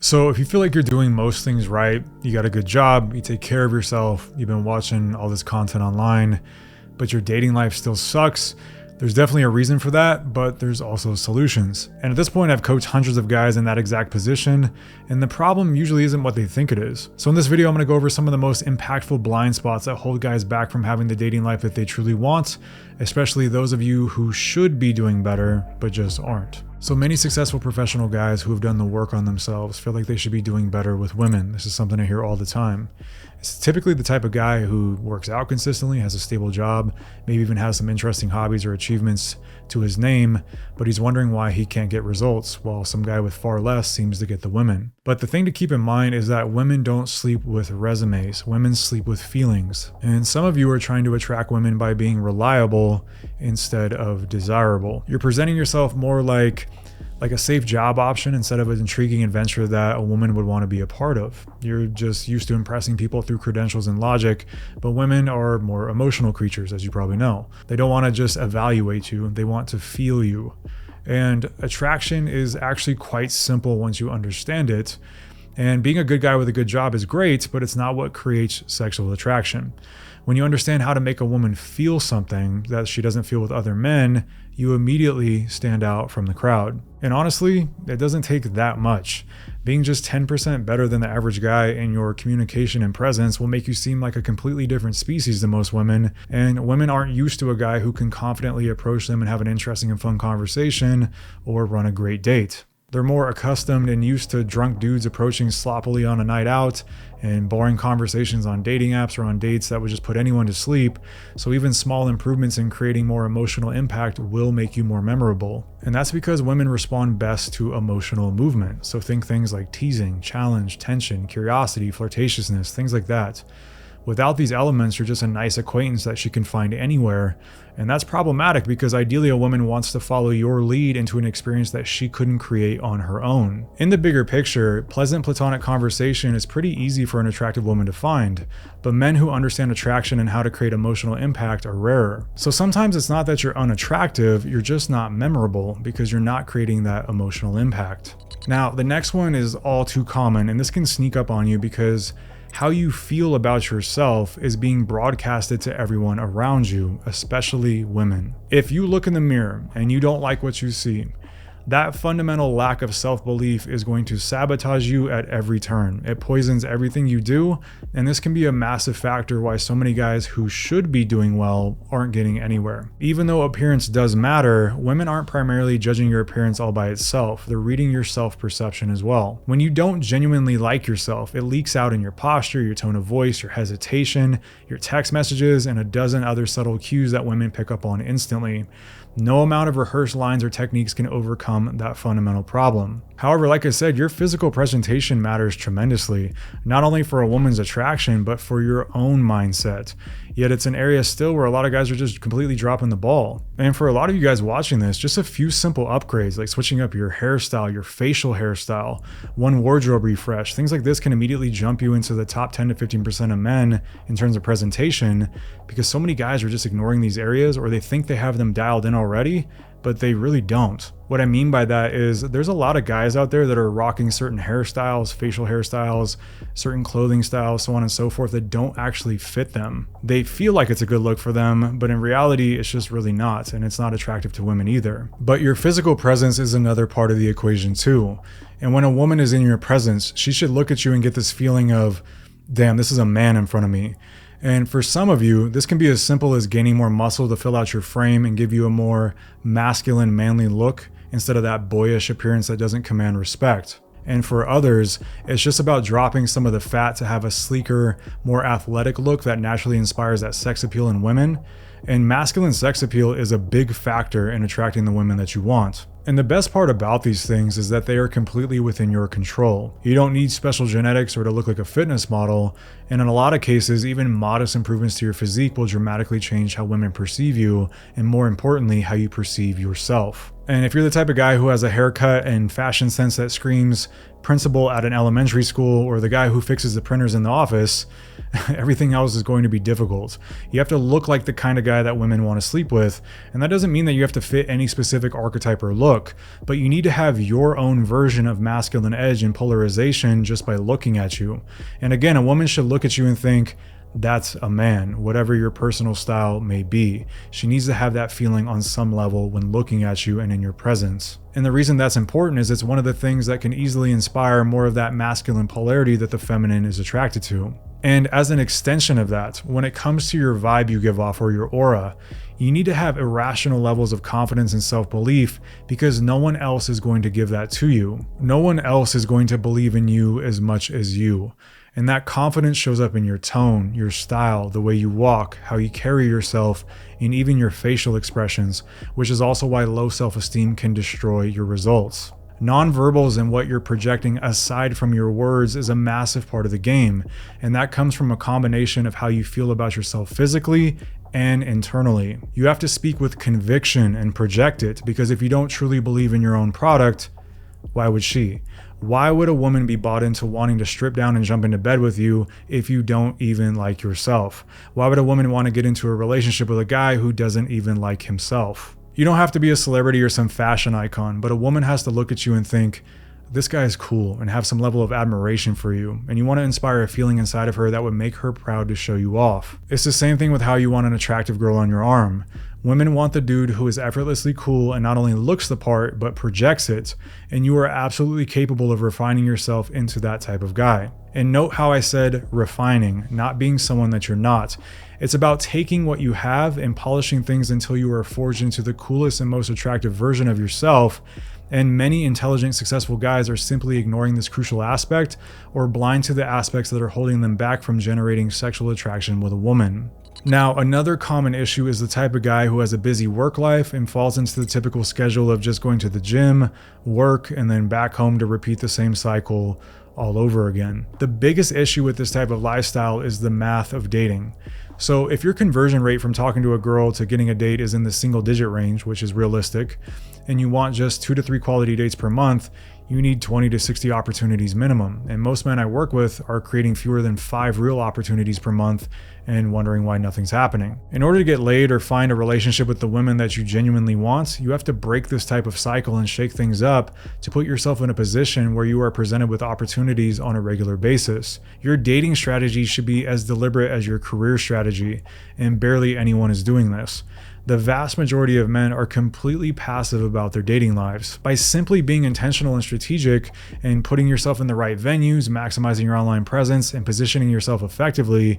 So if you feel like you're doing most things right, you got a good job, you take care of yourself, you've been watching all this content online, but your dating life still sucks, there's definitely a reason for that, but there's also solutions. And at this point, I've coached hundreds of guys in that exact position, and the problem usually isn't what they think it is. So in this video, I'm gonna go over some of the most impactful blind spots that hold guys back from having the dating life that they truly want, especially those of you who should be doing better, but just aren't. So many successful professional guys who have done the work on themselves feel like they should be doing better with women. This is something I hear all the time. It's typically the type of guy who works out consistently, has a stable job, maybe even has some interesting hobbies or achievements to his name, but he's wondering why he can't get results, while some guy with far less seems to get the women. But the thing to keep in mind is that women don't sleep with resumes, women sleep with feelings. And some of you are trying to attract women by being reliable instead of desirable. You're presenting yourself more like a safe job option instead of an intriguing adventure that a woman would want to be a part of. You're just used to impressing people through credentials and logic, but women are more emotional creatures, as you probably know. They don't want to just evaluate you, they want to feel you. And attraction is actually quite simple once you understand it. And being a good guy with a good job is great, but it's not what creates sexual attraction. When you understand how to make a woman feel something that she doesn't feel with other men, you immediately stand out from the crowd. And honestly, it doesn't take that much. Being just 10% better than the average guy in your communication and presence will make you seem like a completely different species than most women, and women aren't used to a guy who can confidently approach them and have an interesting and fun conversation or run a great date. They're more accustomed and used to drunk dudes approaching sloppily on a night out and boring conversations on dating apps or on dates that would just put anyone to sleep. So even small improvements in creating more emotional impact will make you more memorable. And that's because women respond best to emotional movement. So think things like teasing, challenge, tension, curiosity, flirtatiousness, things like that. Without these elements, you're just a nice acquaintance that she can find anywhere. And that's problematic because ideally a woman wants to follow your lead into an experience that she couldn't create on her own. In the bigger picture, pleasant platonic conversation is pretty easy for an attractive woman to find, but men who understand attraction and how to create emotional impact are rarer. So sometimes it's not that you're unattractive, you're just not memorable because you're not creating that emotional impact. Now, the next one is all too common, and this can sneak up on you because how you feel about yourself is being broadcasted to everyone around you, especially women. If you look in the mirror and you don't like what you see, that fundamental lack of self-belief is going to sabotage you at every turn. It poisons everything you do, and this can be a massive factor why so many guys who should be doing well aren't getting anywhere. Even though appearance does matter, women aren't primarily judging your appearance all by itself. They're reading your self-perception as well. When you don't genuinely like yourself, it leaks out in your posture, your tone of voice, your hesitation, your text messages, and a dozen other subtle cues that women pick up on instantly. No amount of rehearsed lines or techniques can overcome that fundamental problem. However, like I said, your physical presentation matters tremendously, not only for a woman's attraction, but for your own mindset. Yet it's an area still where a lot of guys are just completely dropping the ball. And for a lot of you guys watching this, just a few simple upgrades like switching up your hairstyle, your facial hairstyle, one wardrobe refresh, things like this can immediately jump you into the top 10 to 15% of men in terms of presentation, because so many guys are just ignoring these areas, or they think they have them dialed in already, but they really don't. What I mean by that is there's a lot of guys out there that are rocking certain hairstyles, facial hairstyles, certain clothing styles, so on and so forth, that don't actually fit them. They feel like it's a good look for them, but in reality, it's just really not, and it's not attractive to women either. But your physical presence is another part of the equation too. And when a woman is in your presence, she should look at you and get this feeling of, damn, this is a man in front of me. And for some of you, this can be as simple as gaining more muscle to fill out your frame and give you a more masculine, manly look instead of that boyish appearance that doesn't command respect. And for others, it's just about dropping some of the fat to have a sleeker, more athletic look that naturally inspires that sex appeal in women. And masculine sex appeal is a big factor in attracting the women that you want. And the best part about these things is that they are completely within your control. You don't need special genetics or to look like a fitness model, and in a lot of cases, even modest improvements to your physique will dramatically change how women perceive you, and more importantly, how you perceive yourself. And if you're the type of guy who has a haircut and fashion sense that screams principal at an elementary school, or the guy who fixes the printers in the office, everything else is going to be difficult. You have to look like the kind of guy that women want to sleep with, and that doesn't mean that you have to fit any specific archetype or look. look, but you need to have your own version of masculine edge and polarization just by looking at you. And again, a woman should look at you and think, that's a man, whatever your personal style may be. She needs to have that feeling on some level when looking at you and in your presence. And the reason that's important is it's one of the things that can easily inspire more of that masculine polarity that the feminine is attracted to. And as an extension of that, when it comes to your vibe you give off or your aura, you need to have irrational levels of confidence and self-belief because no one else is going to give that to you. No one else is going to believe in you as much as you. And that confidence shows up in your tone, your style, the way you walk, how you carry yourself, and even your facial expressions, which is also why low self-esteem can destroy your results. Nonverbals and what you're projecting aside from your words is a massive part of the game, and that comes from a combination of how you feel about yourself physically and internally. You have to speak with conviction and project it, because if you don't truly believe in your own product, why would she? Why would a woman be bought into wanting to strip down and jump into bed with you if you don't even like yourself? Why would a woman want to get into a relationship with a guy who doesn't even like himself? You don't have to be a celebrity or some fashion icon, but a woman has to look at you and think, this guy is cool, and have some level of admiration for you. And you want to inspire a feeling inside of her that would make her proud to show you off. It's the same thing with how you want an attractive girl on your arm. Women want the dude who is effortlessly cool and not only looks the part, but projects it. And you are absolutely capable of refining yourself into that type of guy. And note how I said refining, not being someone that you're not. It's about taking what you have and polishing things until you are forged into the coolest and most attractive version of yourself. And many intelligent, successful guys are simply ignoring this crucial aspect or blind to the aspects that are holding them back from generating sexual attraction with a woman. Now, another common issue is the type of guy who has a busy work life and falls into the typical schedule of just going to the gym, work, and then back home to repeat the same cycle all over again. The biggest issue with this type of lifestyle is the math of dating. So if your conversion rate from talking to a girl to getting a date is in the single digit range, which is realistic, and you want just 2 to 3 quality dates per month, you need 20 to 60 opportunities minimum. And most men I work with are creating fewer than 5 real opportunities per month and wondering why nothing's happening. In order to get laid or find a relationship with the women that you genuinely want, you have to break this type of cycle and shake things up to put yourself in a position where you are presented with opportunities on a regular basis. Your dating strategy should be as deliberate as your career strategy, and barely anyone is doing this. The vast majority of men are completely passive about their dating lives. By simply being intentional and strategic and putting yourself in the right venues, maximizing your online presence, and positioning yourself effectively,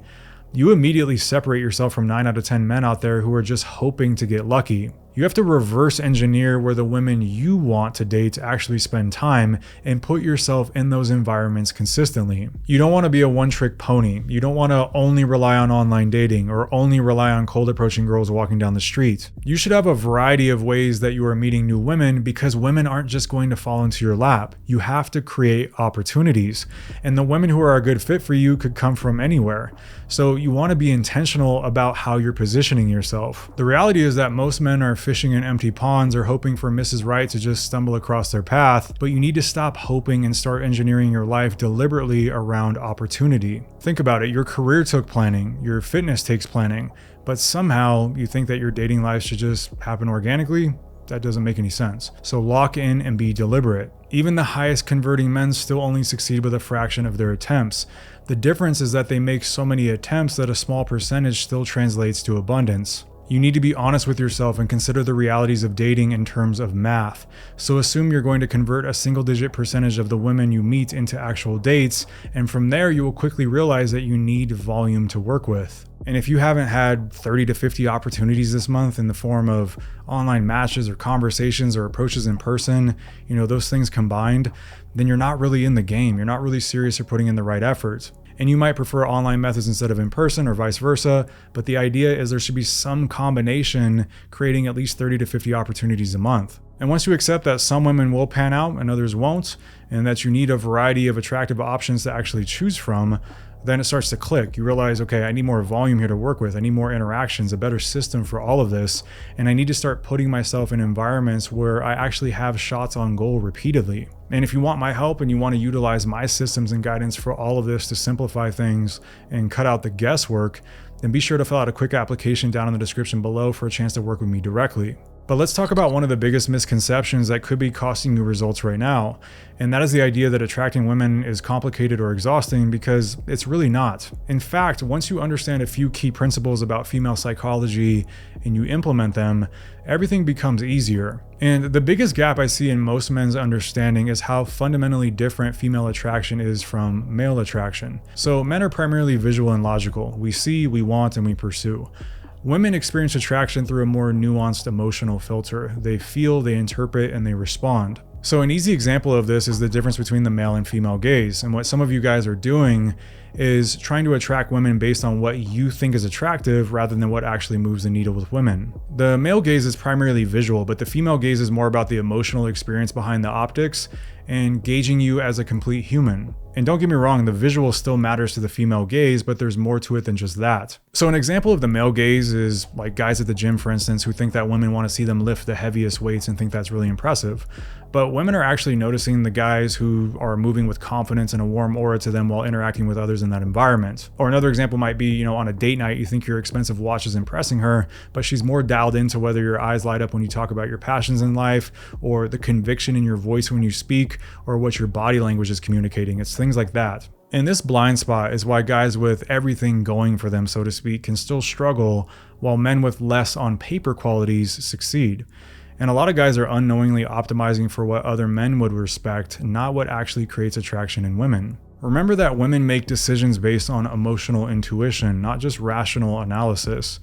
you immediately separate yourself from 9 out of 10 men out there who are just hoping to get lucky. You have to reverse engineer where the women you want to date actually spend time and put yourself in those environments consistently. You don't want to be a one-trick pony. You don't want to only rely on online dating or only rely on cold approaching girls walking down the street. You should have a variety of ways that you are meeting new women, because women aren't just going to fall into your lap. You have to create opportunities, and the women who are a good fit for you could come from anywhere. So you want to be intentional about how you're positioning yourself. The reality is that most men are fishing in empty ponds or hoping for Mrs. Right to just stumble across their path, but you need to stop hoping and start engineering your life deliberately around opportunity. Think about it, your career took planning, your fitness takes planning, but somehow you think that your dating life should just happen organically? That doesn't make any sense. So lock in and be deliberate. Even the highest converting men still only succeed with a fraction of their attempts. The difference is that they make so many attempts that a small percentage still translates to abundance. You need to be honest with yourself and consider the realities of dating in terms of math. So assume you're going to convert a single-digit percentage of the women you meet into actual dates, and from there you will quickly realize that you need volume to work with. And if you haven't had 30 to 50 opportunities this month in the form of online matches or conversations or approaches in person, those things combined, then you're not really in the game. You're not really serious or putting in the right effort. And you might prefer online methods instead of in person or vice versa, but the idea is there should be some combination creating at least 30 to 50 opportunities a month. And once you accept that some women will pan out and others won't, and that you need a variety of attractive options to actually choose from, then it starts to click. You realize, okay, I need more volume here to work with. I need more interactions, a better system for all of this. And I need to start putting myself in environments where I actually have shots on goal repeatedly. And if you want my help and you want to utilize my systems and guidance for all of this to simplify things and cut out the guesswork, then be sure to fill out a quick application down in the description below for a chance to work with me directly. But let's talk about one of the biggest misconceptions that could be costing you results right now. And that is the idea that attracting women is complicated or exhausting, because it's really not. In fact, once you understand a few key principles about female psychology and you implement them, everything becomes easier. And the biggest gap I see in most men's understanding is how fundamentally different female attraction is from male attraction. So men are primarily visual and logical. We see, we want, and we pursue. Women experience attraction through a more nuanced emotional filter. They feel, they interpret, and they respond. So an easy example of this is the difference between the male and female gaze. And what some of you guys are doing is trying to attract women based on what you think is attractive rather than what actually moves the needle with women. The male gaze is primarily visual, but the female gaze is more about the emotional experience behind the optics and gauging you as a complete human. And don't get me wrong, the visual still matters to the female gaze, but there's more to it than just that. So an example of the male gaze is like guys at the gym, for instance, who think that women want to see them lift the heaviest weights and think that's really impressive. But women are actually noticing the guys who are moving with confidence and a warm aura to them while interacting with others in that environment. Or another example might be, on a date night, you think your expensive watch is impressing her, but she's more dialed into whether your eyes light up when you talk about your passions in life, or the conviction in your voice when you speak, or what your body language is communicating. It's things like that. And this blind spot is why guys with everything going for them, so to speak, can still struggle, while men with less on paper qualities succeed. And a lot of guys are unknowingly optimizing for what other men would respect, not what actually creates attraction in women. Remember that women make decisions based on emotional intuition, not just rational analysis.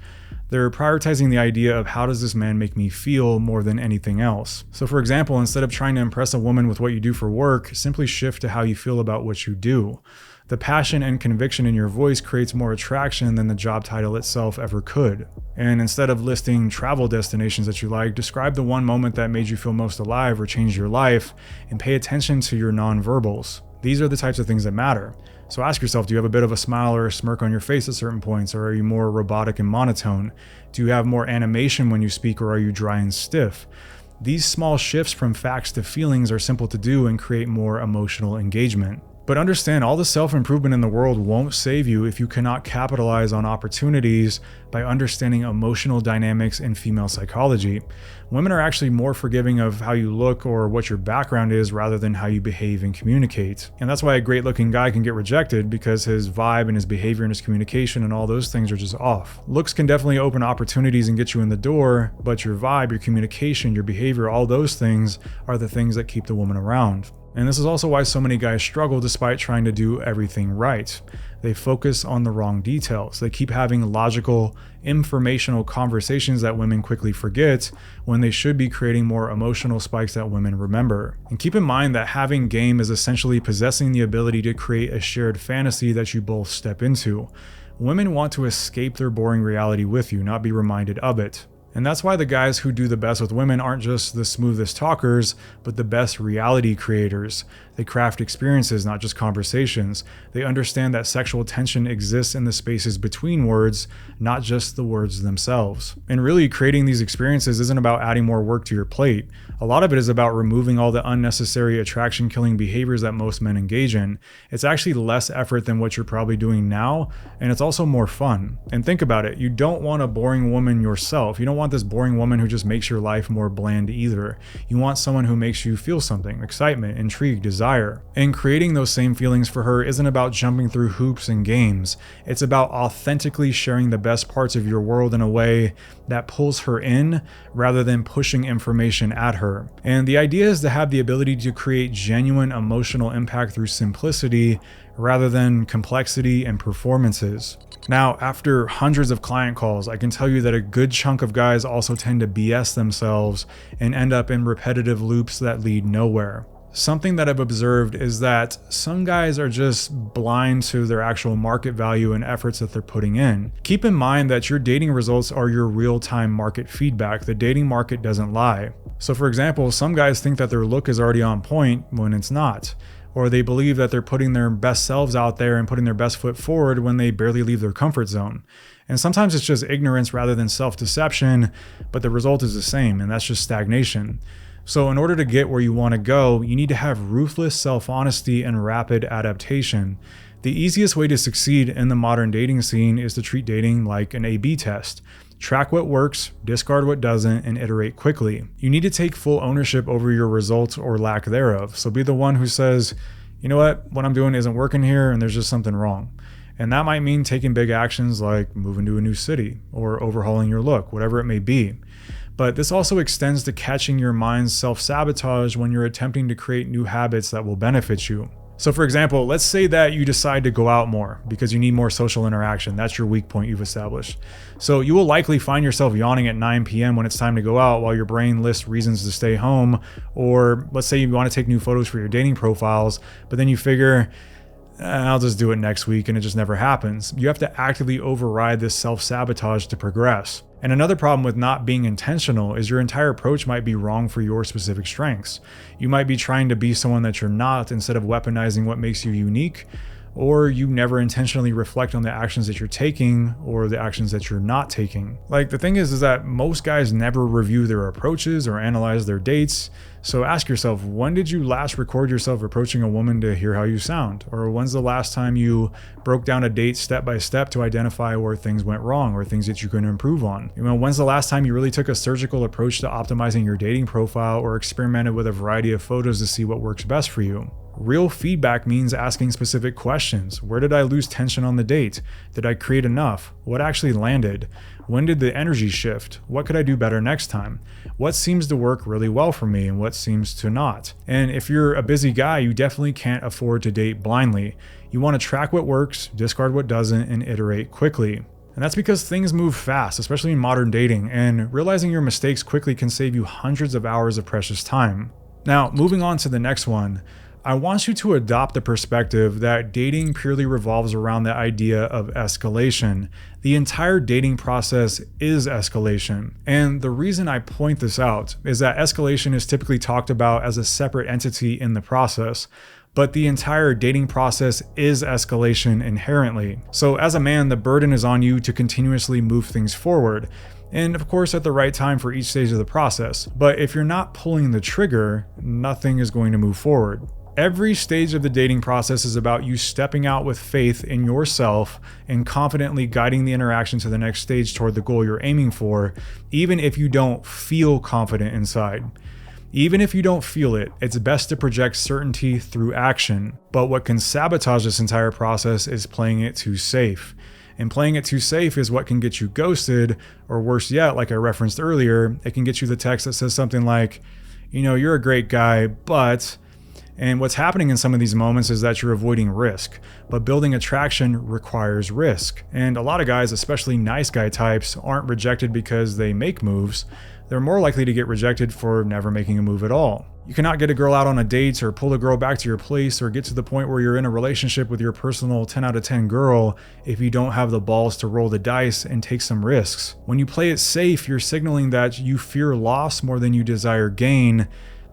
They're prioritizing the idea of how does this man make me feel more than anything else. So for example, instead of trying to impress a woman with what you do for work, simply shift to how you feel about what you do. The passion and conviction in your voice creates more attraction than the job title itself ever could. And instead of listing travel destinations that you like, describe the one moment that made you feel most alive or changed your life, and pay attention to your nonverbals. These are the types of things that matter. So ask yourself, do you have a bit of a smile or a smirk on your face at certain points, or are you more robotic and monotone? Do you have more animation when you speak, or are you dry and stiff? These small shifts from facts to feelings are simple to do and create more emotional engagement. But understand, all the self-improvement in the world won't save you if you cannot capitalize on opportunities by understanding emotional dynamics in female psychology. Women are actually more forgiving of how you look or what your background is rather than how you behave and communicate. And that's why a great-looking guy can get rejected, because his vibe and his behavior and his communication and all those things are just off. Looks can definitely open opportunities and get you in the door, but your vibe, your communication, your behavior, all those things are the things that keep the woman around. And this is also why so many guys struggle despite trying to do everything right. They focus on the wrong details. They keep having logical, informational conversations that women quickly forget, when they should be creating more emotional spikes that women remember. And keep in mind that having game is essentially possessing the ability to create a shared fantasy that you both step into. Women want to escape their boring reality with you, not be reminded of it. And that's why the guys who do the best with women aren't just the smoothest talkers, but the best reality creators. They craft experiences, not just conversations. They understand that sexual tension exists in the spaces between words, not just the words themselves. And really, creating these experiences isn't about adding more work to your plate. A lot of it is about removing all the unnecessary attraction-killing behaviors that most men engage in. It's actually less effort than what you're probably doing now, and it's also more fun. And think about it, you don't want a boring woman yourself. You don't want this boring woman who just makes your life more bland either. You want someone who makes you feel something, excitement, intrigue, desire. And creating those same feelings for her isn't about jumping through hoops and games. It's about authentically sharing the best parts of your world in a way that pulls her in rather than pushing information at her. And the idea is to have the ability to create genuine emotional impact through simplicity rather than complexity and performances. Now, after hundreds of client calls, I can tell you that a good chunk of guys also tend to BS themselves and end up in repetitive loops that lead nowhere. Something that I've observed is that some guys are just blind to their actual market value and efforts that they're putting in. Keep in mind that your dating results are your real-time market feedback. The dating market doesn't lie. So for example, some guys think that their look is already on point when it's not. Or they believe that they're putting their best selves out there and putting their best foot forward when they barely leave their comfort zone. And sometimes it's just ignorance rather than self-deception, but the result is the same, and that's just stagnation. So in order to get where you want to go, you need to have ruthless self-honesty and rapid adaptation. The easiest way to succeed in the modern dating scene is to treat dating like an A/B test. Track what works, discard what doesn't, and iterate quickly. You need to take full ownership over your results or lack thereof. So be the one who says, you know what I'm doing isn't working here and there's just something wrong. And that might mean taking big actions like moving to a new city or overhauling your look, whatever it may be. But this also extends to catching your mind's self-sabotage when you're attempting to create new habits that will benefit you. So for example, let's say that you decide to go out more because you need more social interaction. That's your weak point you've established. So you will likely find yourself yawning at 9 p.m. when it's time to go out while your brain lists reasons to stay home. Or let's say you want to take new photos for your dating profiles, but then you figure, I'll just do it next week, and it just never happens. You have to actively override this self-sabotage to progress. And another problem with not being intentional is your entire approach might be wrong for your specific strengths. You might be trying to be someone that you're not instead of weaponizing what makes you unique, or you never intentionally reflect on the actions that you're taking or the actions that you're not taking. Like the thing is that most guys never review their approaches or analyze their dates. So ask yourself, when did you last record yourself approaching a woman to hear how you sound? Or when's the last time you broke down a date step by step to identify where things went wrong or things that you can improve on? When's the last time you really took a surgical approach to optimizing your dating profile or experimented with a variety of photos to see what works best for you? Real feedback means asking specific questions. Where did I lose tension on the date? Did I create enough? What actually landed? When did the energy shift? What could I do better next time? What seems to work really well for me and what seems to not? And if you're a busy guy, you definitely can't afford to date blindly. You want to track what works, discard what doesn't, and iterate quickly. And that's because things move fast, especially in modern dating, and realizing your mistakes quickly can save you hundreds of hours of precious time. Now, moving on to the next one, I want you to adopt the perspective that dating purely revolves around the idea of escalation. The entire dating process is escalation. And the reason I point this out is that escalation is typically talked about as a separate entity in the process, but the entire dating process is escalation inherently. So as a man, the burden is on you to continuously move things forward. And of course, at the right time for each stage of the process. But if you're not pulling the trigger, nothing is going to move forward. Every stage of the dating process is about you stepping out with faith in yourself and confidently guiding the interaction to the next stage toward the goal you're aiming for, even if you don't feel confident inside. Even if you don't feel it, it's best to project certainty through action. But what can sabotage this entire process is playing it too safe. And playing it too safe is what can get you ghosted, or worse yet, like I referenced earlier, it can get you the text that says something like, you're a great guy, but... And what's happening in some of these moments is that you're avoiding risk, but building attraction requires risk. And a lot of guys, especially nice guy types, aren't rejected because they make moves. They're more likely to get rejected for never making a move at all. You cannot get a girl out on a date or pull a girl back to your place or get to the point where you're in a relationship with your personal 10 out of 10 girl if you don't have the balls to roll the dice and take some risks. When you play it safe, you're signaling that you fear loss more than you desire gain.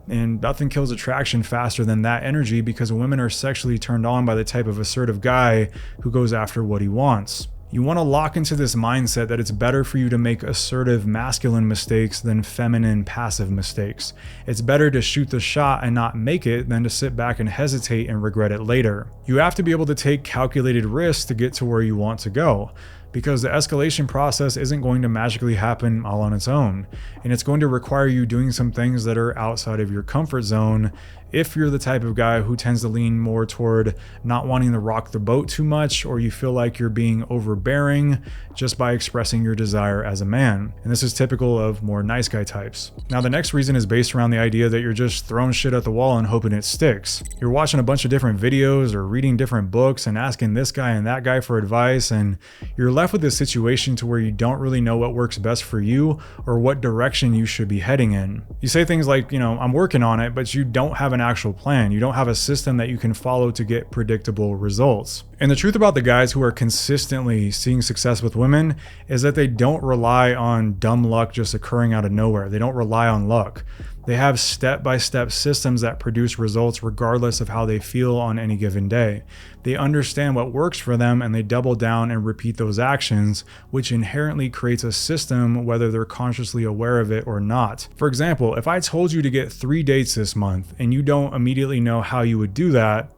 And nothing kills attraction faster than that energy, because women are sexually turned on by the type of assertive guy who goes after what he wants. You want to lock into this mindset that it's better for you to make assertive masculine mistakes than feminine passive mistakes. It's better to shoot the shot and not make it than to sit back and hesitate and regret it later. You have to be able to take calculated risks to get to where you want to go, because the escalation process isn't going to magically happen all on its own. And it's going to require you doing some things that are outside of your comfort zone if you're the type of guy who tends to lean more toward not wanting to rock the boat too much, or you feel like you're being overbearing just by expressing your desire as a man. And this is typical of more nice guy types. Now, the next reason is based around the idea that you're just throwing shit at the wall and hoping it sticks. You're watching a bunch of different videos or reading different books and asking this guy and that guy for advice, and you're left with this situation to where you don't really know what works best for you or what direction you should be heading in. You say things like, I'm working on it, but you don't have an actual plan. You don't have a system that you can follow to get predictable results. And the truth about the guys who are consistently seeing success with women is that they don't rely on dumb luck just occurring out of nowhere. They don't rely on luck. They have step-by-step systems that produce results regardless of how they feel on any given day. They understand what works for them and they double down and repeat those actions, which inherently creates a system whether they're consciously aware of it or not. For example, if I told you to get 3 dates this month and you don't immediately know how you would do that,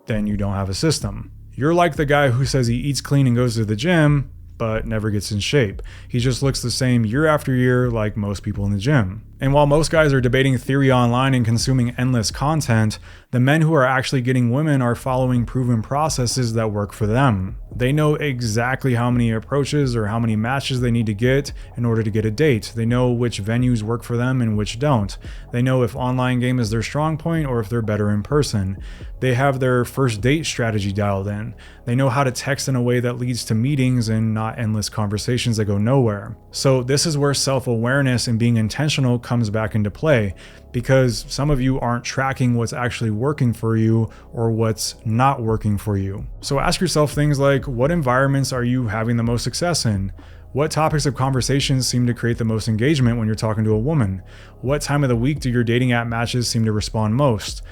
then you don't have a system. You're like the guy who says he eats clean and goes to the gym, but never gets in shape. He just looks the same year after year like most people in the gym. And while most guys are debating theory online and consuming endless content, the men who are actually getting women are following proven processes that work for them. They know exactly how many approaches or how many matches they need to get in order to get a date. They know which venues work for them and which don't. They know if online game is their strong point or if they're better in person. They have their first date strategy dialed in. They know how to text in a way that leads to meetings and not endless conversations that go nowhere. So this is where self-awareness and being intentional comes back into play, because some of you aren't tracking what's actually working for you or what's not working for you. So ask yourself things like, what environments are you having the most success in? What topics of conversations seem to create the most engagement when you're talking to a woman? What time of the week do your dating app matches seem to respond most?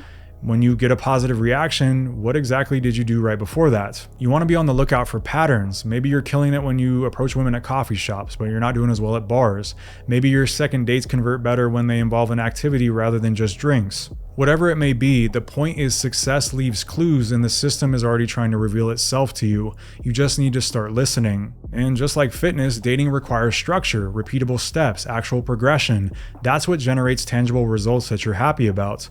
When you get a positive reaction, what exactly did you do right before that? You want to be on the lookout for patterns. Maybe you're killing it when you approach women at coffee shops, but you're not doing as well at bars. Maybe your second dates convert better when they involve an activity rather than just drinks. Whatever it may be, the point is success leaves clues and the system is already trying to reveal itself to you. You just need to start listening. And just like fitness, dating requires structure, repeatable steps, actual progression. That's what generates tangible results that you're happy about.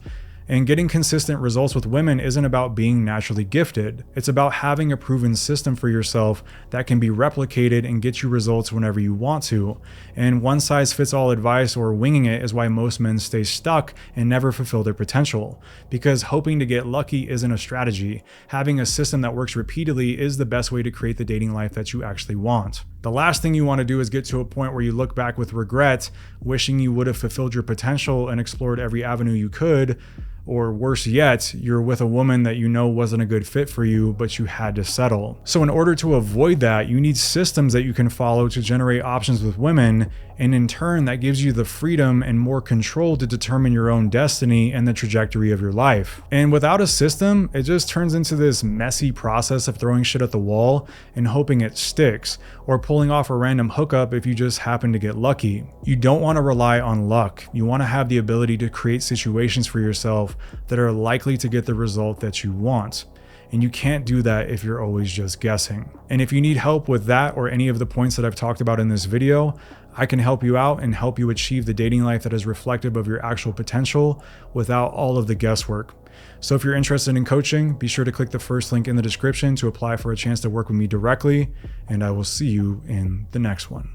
And getting consistent results with women isn't about being naturally gifted. It's about having a proven system for yourself that can be replicated and get you results whenever you want to. And one size fits all advice or winging it is why most men stay stuck and never fulfill their potential. Because hoping to get lucky isn't a strategy. Having a system that works repeatedly is the best way to create the dating life that you actually want. The last thing you want to do is get to a point where you look back with regret, wishing you would have fulfilled your potential and explored every avenue you could. Or worse yet, you're with a woman that you know wasn't a good fit for you, but you had to settle. So in order to avoid that, you need systems that you can follow to generate options with women, and in turn, that gives you the freedom and more control to determine your own destiny and the trajectory of your life. And without a system, it just turns into this messy process of throwing shit at the wall and hoping it sticks, or pulling off a random hookup if you just happen to get lucky. You don't want to rely on luck. You want to have the ability to create situations for yourself that are likely to get the result that you want. And you can't do that if you're always just guessing. And if you need help with that or any of the points that I've talked about in this video, I can help you out and help you achieve the dating life that is reflective of your actual potential without all of the guesswork. So if you're interested in coaching, be sure to click the first link in the description to apply for a chance to work with me directly, and I will see you in the next one.